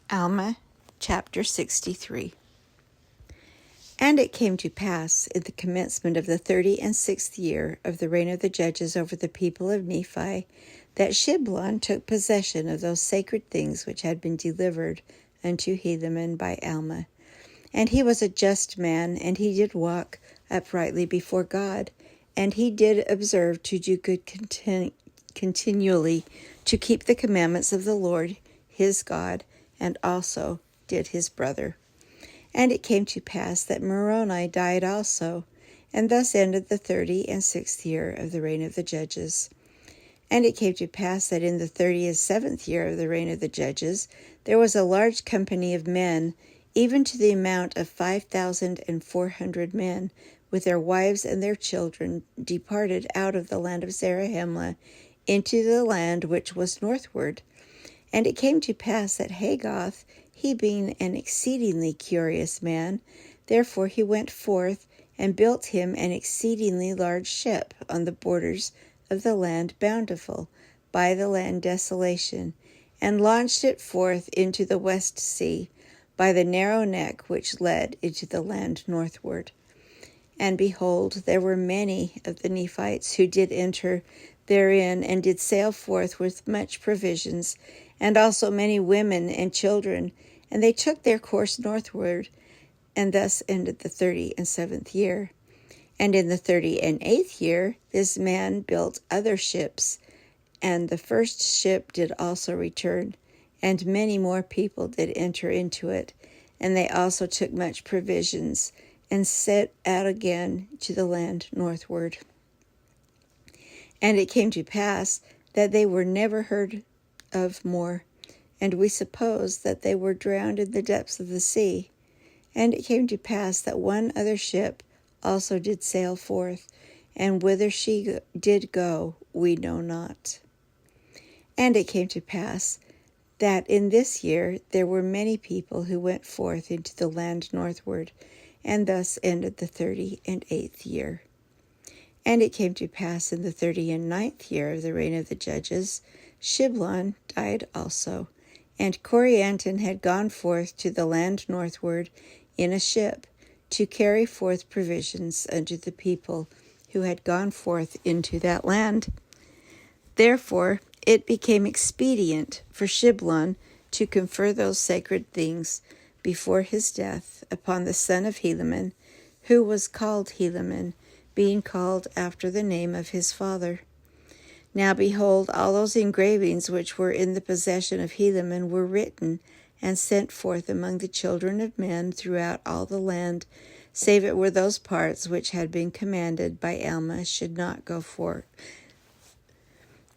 Alma, chapter 63. And it came to pass in the commencement of the 36th year of the reign of the judges over the people of Nephi, that Shiblon took possession of those sacred things which had been delivered unto Helaman by Alma. And he was a just man, and he did walk uprightly before God, and he did observe to do good continually, to keep the commandments of the Lord his God, and also did his brother. And it came to pass that Moroni died also, and thus ended the 36th year of the reign of the judges. And it came to pass that in the 37th year of the reign of the judges there was a large company of men, even to the amount of 5,400 men, with their wives and their children, departed out of the land of Zarahemla into the land which was northward. And it came to pass that Hagoth, he being an exceedingly curious man, therefore he went forth and built him an exceedingly large ship on the borders of the land Bountiful, by the land Desolation, and launched it forth into the west sea, by the narrow neck which led into the land northward. And behold, there were many of the Nephites who did enter therein, and did sail forth with much provisions, and also many women and children, and they took their course northward, and thus ended the 37th year. And in the 38th year this man built other ships, and the first ship did also return, and many more people did enter into it, and they also took much provisions, and set out again to the land northward. And it came to pass that they were never heard of more, and we suppose that they were drowned in the depths of the sea. And it came to pass that one other ship also did sail forth, and whither she did go we know not. And it came to pass that in this year there were many people who went forth into the land northward, and thus ended the 38th year. And it came to pass in the 39th year of the reign of the judges, Shiblon died also, and Corianton had gone forth to the land northward in a ship, to carry forth provisions unto the people who had gone forth into that land. Therefore it became expedient for Shiblon to confer those sacred things before his death upon the son of Helaman, who was called Helaman, being called after the name of his father. Now behold, all those engravings which were in the possession of Helaman were written and sent forth among the children of men throughout all the land, save it were those parts which had been commanded by Alma should not go forth.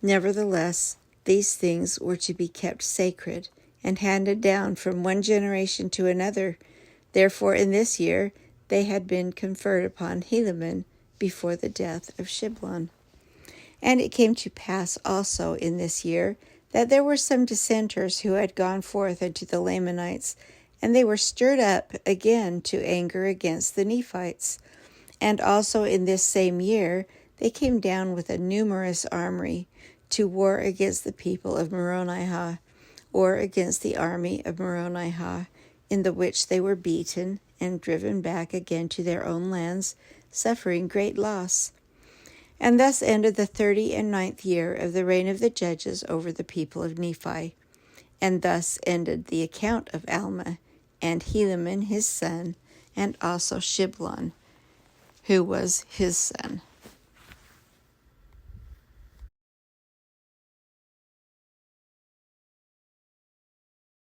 Nevertheless, these things were to be kept sacred, and handed down from one generation to another. Therefore in this year they had been conferred upon Helaman before the death of Shiblon. And it came to pass also in this year that there were some dissenters who had gone forth unto the Lamanites, and they were stirred up again to anger against the Nephites. And also in this same year they came down with a numerous army to war against the people of Moronihah, or against the army of Moronihah, in the which they were beaten and driven back again to their own lands, suffering great loss. And thus ended the 39th year of the reign of the judges over the people of Nephi. And thus ended the account of Alma, and Helaman his son, and also Shiblon, who was his son.